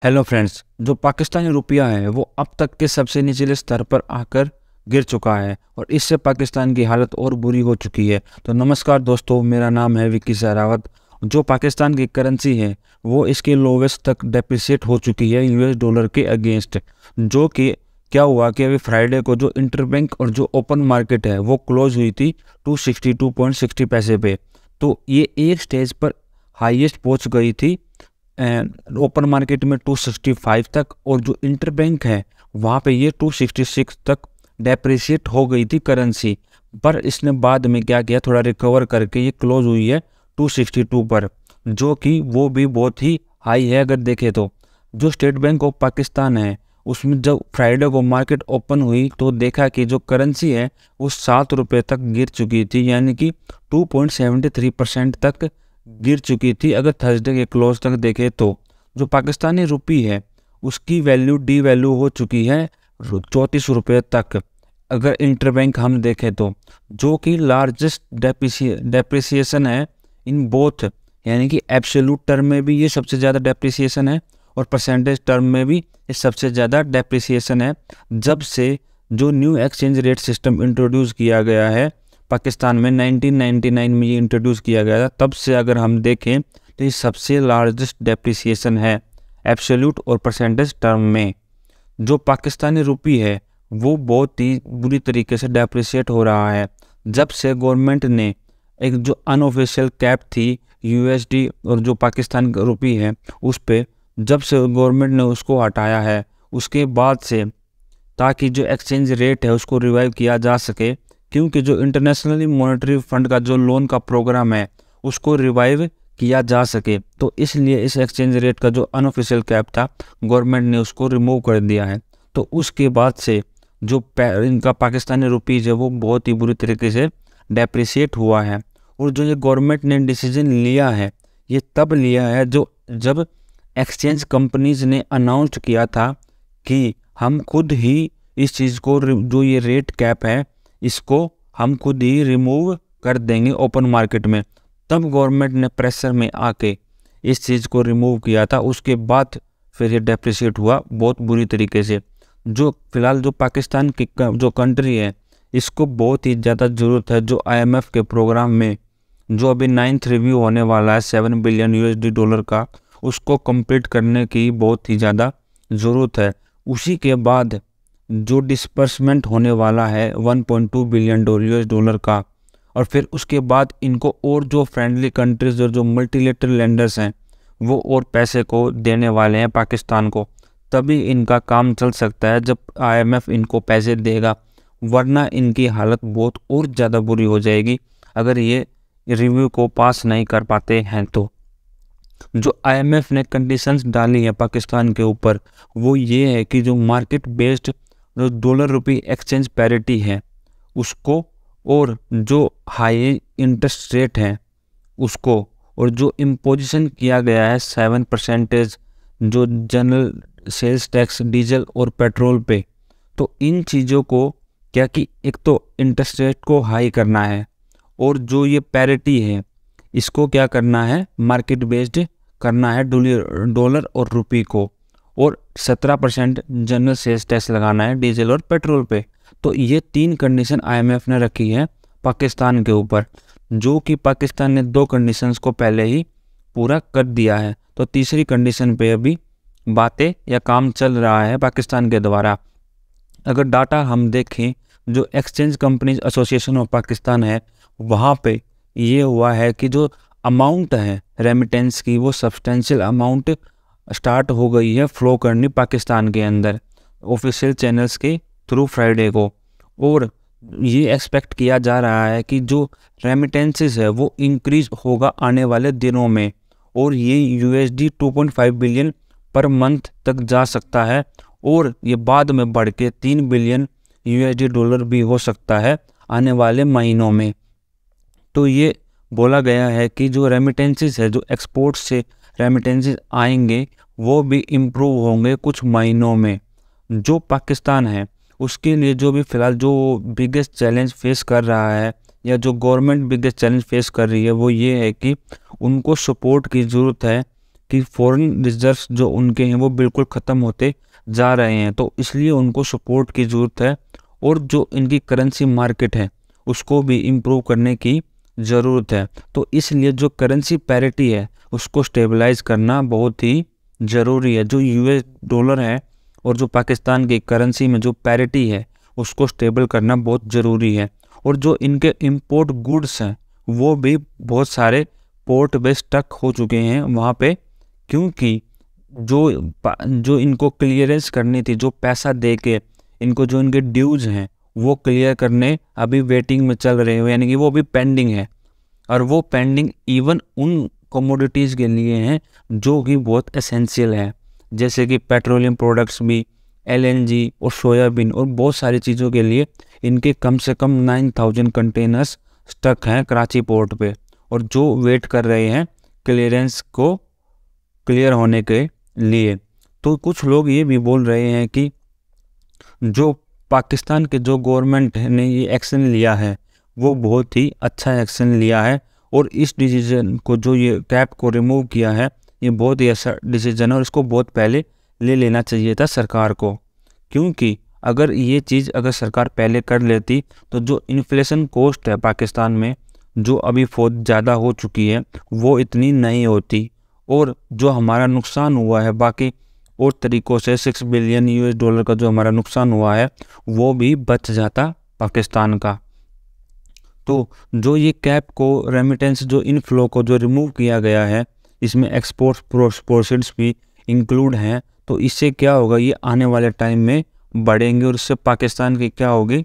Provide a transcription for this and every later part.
Hello friends. जो पाकिस्तानी रुपया है वो अब तक के सबसे निचले स्तर पर आकर गिर चुका है और इससे पाकिस्तान की हालत और बुरी हो चुकी है। तो नमस्कार दोस्तों, मेरा नाम है विक्की सहरावत। जो पाकिस्तान की करेंसी है वो इसके लोवेस्ट तक डेप्रिसिएट हो चुकी है यूएस डॉलर के अगेंस्ट। जो कि क्या हुआ कि अभी फ्राइडे को जो इंटरबैंक और जो ओपन मार्केट है वो क्लोज हुई थी 262.60 पैसे पे। तो ये एक स्टेज पर हाईएस्ट पहुंच गई थी ओपन मार्केट में 265 तक, और जो इंटरबैंक है वहाँ पे ये 266 तक डेप्रिसिएट हो गई थी करेंसी। पर इसने बाद में क्या किया, थोड़ा रिकवर करके ये क्लोज हुई है 262 पर, जो कि वो भी बहुत ही हाई है। अगर देखें तो जो स्टेट बैंक ऑफ पाकिस्तान है उसमें जब फ्राइडे को मार्केट ओपन हुई तो देखा कि जो करेंसी है वो 7 रुपये तक गिर चुकी थी, यानी कि 2.73% तक गिर चुकी थी। अगर थर्सडे के क्लोज तक देखें तो जो पाकिस्तानी रुपी है उसकी वैल्यू डी वैल्यू हो चुकी है 34 रुपये तक। अगर इंटरबैंक हम देखें तो जो कि लार्जेस्ट डेप्रिसिएशन है इन बोथ, यानी कि एब्सोल्यूट टर्म में भी ये सबसे ज़्यादा डेप्रिसिएशन है और परसेंटेज टर्म में भी ये सबसे ज़्यादा डेप्रिसिएशन है जब से जो new exchange rate system introduce किया गया है पाकिस्तान में 1999 में ये इंट्रोड्यूस किया गया था। तब से अगर हम देखें तो ये सबसे लार्जेस्ट डेप्रिसिएशन है एब्सोल्यूट और परसेंटेज टर्म में। जो पाकिस्तानी रुपी है वो बहुत ही बुरी तरीके से डेप्रिसिएट हो रहा है जब से गवर्नमेंट ने एक जो अनऑफिशियल कैप थी यूएसडी और जो पाकिस्तान का रुपी है उस पे, जब से गवर्नमेंट ने उसको हटाया है उसके बाद से, ताकि जो एक्सचेंज रेट है उसको रिवाइव किया जा सके, क्योंकि जो इंटरनेशनली मॉनेटरी फंड का जो लोन का प्रोग्राम है उसको रिवाइव किया जा सके। तो इसलिए इस एक्सचेंज रेट का जो अनऑफिशियल कैप था गवर्नमेंट ने उसको रिमूव कर दिया है। तो उसके बाद से जो इनका पाकिस्तानी रुपीज़ है वो बहुत ही बुरी तरीके से डेप्रिसिएट हुआ है। और जो ये गवर्नमेंट ने डिसीजन लिया है ये तब लिया है जब एक्सचेंज कंपनीज ने अनाउंस किया था कि हम खुद ही इस चीज़ को, जो ये रेट कैप है इसको हम खुद ही रिमूव कर देंगे ओपन मार्केट में। तब गवर्नमेंट ने प्रेशर में आके इस चीज़ को रिमूव किया था। उसके बाद फिर ये डेप्रिसिएट हुआ बहुत बुरी तरीके से। जो फिलहाल जो पाकिस्तान की जो कंट्री है इसको बहुत ही ज़्यादा ज़रूरत है जो आईएमएफ के प्रोग्राम में जो अभी 9th रिव्यू होने वाला है 7 बिलियन यूएसडी डॉलर का, उसको कंप्लीट करने की बहुत ही ज़्यादा ज़रूरत है। उसी के बाद जो डिस्पर्समेंट होने वाला है 1.2 बिलियन यूएस डॉलर का, और फिर उसके बाद इनको और जो फ्रेंडली कंट्रीज और जो मल्टीलेटरल लेंडर्स हैं वो और पैसे को देने वाले हैं पाकिस्तान को। तभी इनका काम चल सकता है जब आईएमएफ इनको पैसे देगा, वरना इनकी हालत बहुत और ज़्यादा बुरी हो जाएगी अगर ये रिव्यू को पास नहीं कर पाते हैं। तो जो आईएमएफ ने कंडीशंस डाली है पाकिस्तान के ऊपर वो ये है कि जो मार्केट बेस्ड जो डॉलर रुपी एक्सचेंज पैरिटी है उसको, और जो हाई इंटरेस्ट रेट है उसको, और जो इम्पोजिशन किया गया है 7% जो जनरल सेल्स टैक्स डीजल और पेट्रोल पे, तो इन चीज़ों को क्या कि एक तो इंटरेस्ट रेट को हाई करना है और जो ये पैरिटी है इसको क्या करना है, मार्केट बेस्ड करना है डॉलर और रुपी को, और 17% जनरल सेल्स टैक्स लगाना है डीजल और पेट्रोल पे। तो ये 3 कंडीशन आईएमएफ ने रखी है पाकिस्तान के ऊपर, जो कि पाकिस्तान ने 2 कंडीशंस को पहले ही पूरा कर दिया है। तो तीसरी कंडीशन पे अभी बातें या काम चल रहा है पाकिस्तान के द्वारा। अगर डाटा हम देखें जो exchange companies association of Pakistan है वहाँ पे ये हुआ है कि जो अमाउंट है रेमिटेंस की वो सब्सटेंशियल अमाउंट स्टार्ट हो गई है फ्लो करनी पाकिस्तान के अंदर ऑफिशियल चैनल्स के थ्रू फ्राइडे को। और ये एक्सपेक्ट किया जा रहा है कि जो रेमिटेंसेस है वो इंक्रीज होगा आने वाले दिनों में, और ये यूएसडी 2.5 बिलियन पर मंथ तक जा सकता है, और ये बाद में बढ़ के 3 बिलियन यूएसडी डॉलर भी हो सकता है आने वाले महीनों में। तो ये बोला गया है कि जो रेमिटेंसेस है, जो एक्सपोर्ट से रेमिटेंसेस आएंगे वो भी इम्प्रूव होंगे कुछ महीनों में। जो पाकिस्तान है उसके लिए जो भी फ़िलहाल जो बिगेस्ट चैलेंज फेस कर रहा है या जो गवर्नमेंट बिगेस्ट चैलेंज फेस कर रही है वो ये है कि उनको सपोर्ट की ज़रूरत है कि फॉरेन रिजर्व्स जो उनके हैं वो बिल्कुल ख़त्म होते जा रहे हैं, तो इसलिए उनको सपोर्ट की ज़रूरत है। और जो इनकी करेंसी मार्केट है उसको भी इम्प्रूव करने की ज़रूरत है। तो इसलिए जो करेंसी पैरिटी है उसको स्टेबलाइज करना बहुत ही ज़रूरी है। जो यूएस डॉलर है और जो पाकिस्तान की करेंसी में जो पैरिटी है उसको स्टेबल करना बहुत ज़रूरी है। और जो इनके इंपोर्ट गुड्स हैं वो भी बहुत सारे पोर्ट पे स्टक हो चुके हैं वहाँ पे, क्योंकि जो इनको क्लियरेंस करनी थी, जो पैसा दे के इनको जो इनके ड्यूज हैं वो क्लियर करने अभी वेटिंग में चल रहे हो, यानी कि वो अभी पेंडिंग है। और वो पेंडिंग इवन उन कमोडिटीज़ के लिए हैं जो कि बहुत एसेंशियल है, जैसे कि पेट्रोलियम प्रोडक्ट्स भी, एलएनजी और सोयाबीन और बहुत सारी चीज़ों के लिए इनके कम से कम 9000 कंटेनर्स स्टक हैं कराची पोर्ट पे, और जो वेट कर रहे हैं क्लियरेंस को क्लियर होने के लिए। तो कुछ लोग ये भी बोल रहे हैं कि जो पाकिस्तान के जो गवर्नमेंट ने ये एक्शन लिया है वो बहुत ही अच्छा एक्शन लिया है, और इस डिसीजन को, जो ये कैप को रिमूव किया है, ये बहुत ही अच्छा डिसीजन है और इसको बहुत पहले ले लेना चाहिए था सरकार को। क्योंकि अगर ये चीज़ अगर सरकार पहले कर लेती तो जो इन्फ्लेशन कॉस्ट है पाकिस्तान में जो अभी बहुत ज़्यादा हो चुकी है वो इतनी नहीं होती, और जो हमारा नुकसान हुआ है बाकी और तरीक़ों से $6 बिलियन US का जो हमारा नुकसान हुआ है वो भी बच जाता पाकिस्तान का। तो जो ये कैप को, रेमिटेंस जो इनफ्लो को जो रिमूव किया गया है, इसमें एक्सपोर्ट प्रोसीड्स भी इंक्लूड हैं, तो इससे क्या होगा, ये आने वाले टाइम में बढ़ेंगे और इससे पाकिस्तान की क्या होगी,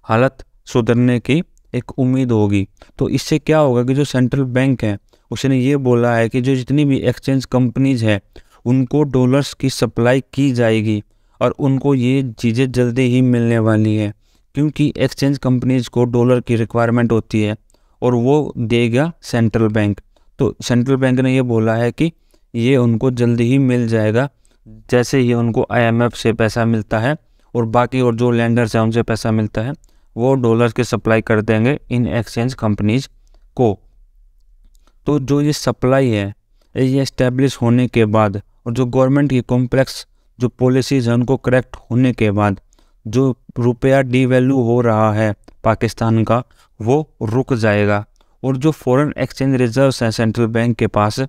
हालत सुधरने की एक उम्मीद होगी। तो इससे क्या होगा कि जो सेंट्रल बैंक है उसने ये बोला है कि जो जितनी भी एक्सचेंज कंपनीज है उनको डॉलर्स की सप्लाई की जाएगी, और उनको ये चीज़ें जल्दी ही मिलने वाली है, क्योंकि एक्सचेंज कंपनीज को डॉलर की रिक्वायरमेंट होती है और वो देगा सेंट्रल बैंक। तो सेंट्रल बैंक ने ये बोला है कि ये उनको जल्दी ही मिल जाएगा, जैसे ही उनको IMF से पैसा मिलता है और बाकी और जो लैंडर्स हैं उनसे पैसा मिलता है, वो डॉलर की सप्लाई कर देंगे इन एक्सचेंज कंपनीज को। तो जो ये सप्लाई है ये इस्टेब्लिश होने के बाद और जो गवर्नमेंट की कॉम्प्लेक्स जो पॉलिसीज़ हैं उनको करेक्ट होने के बाद जो रुपया डीवैल्यू हो रहा है पाकिस्तान का वो रुक जाएगा, और जो फॉरेन एक्सचेंज रिजर्व्स हैं सेंट्रल बैंक के पास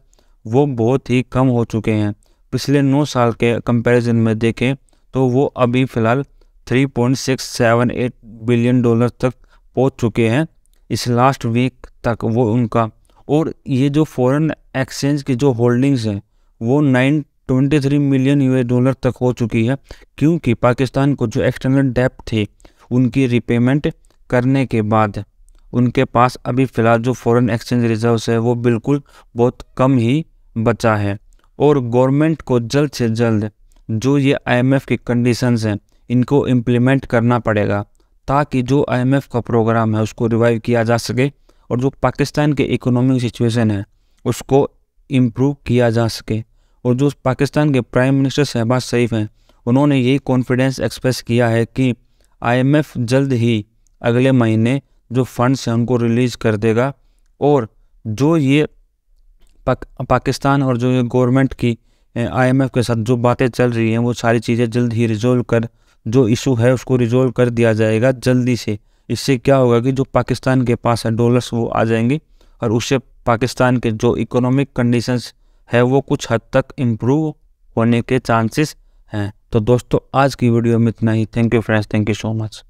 वो बहुत ही कम हो चुके हैं। पिछले 9 साल के कंपैरिजन में देखें तो वो अभी फ़िलहाल $3.678 बिलियन तक पहुंच चुके हैं इस लास्ट वीक तक वो उनका। और ये जो फॉरेन एक्सचेंज की जो होल्डिंग्स हैं वो $923 मिलियन US तक हो चुकी है, क्योंकि पाकिस्तान को जो एक्सटर्नल डेब्ट थी उनकी रिपेमेंट करने के बाद उनके पास अभी फ़िलहाल जो फॉरेन एक्सचेंज रिजर्व्स है वो बिल्कुल बहुत कम ही बचा है। और गवर्नमेंट को जल्द से जल्द जो ये IMF की कंडीशंस हैं इनको इम्प्लीमेंट करना पड़ेगा, ताकि जो IMF का प्रोग्राम है उसको रिवाइव किया जा सके और जो पाकिस्तान के इकोनॉमिक सिचुएशन है उसको इम्प्रूव किया जा सके। और जो पाकिस्तान के प्राइम मिनिस्टर शहबाज शरीफ हैं उन्होंने यही कॉन्फिडेंस एक्सप्रेस किया है कि IMF जल्द ही अगले महीने जो फंड्स हैं उनको रिलीज़ कर देगा, और जो ये पाकिस्तान और जो ये गवर्नमेंट की IMF के साथ जो बातें चल रही हैं वो सारी चीज़ें जल्द ही रिजोल्व कर, जो इशू है उसको रिजोल्व कर दिया जाएगा जल्दी से। इससे क्या होगा कि जो पाकिस्तान के पास है डॉलर्स वो आ जाएंगे और उससे पाकिस्तान के जो इकोनॉमिक कंडीशंस है वो कुछ हद तक इम्प्रूव होने के चांसेस हैं। तो दोस्तों आज की वीडियो में इतना ही। Thank you friends, thank you so much.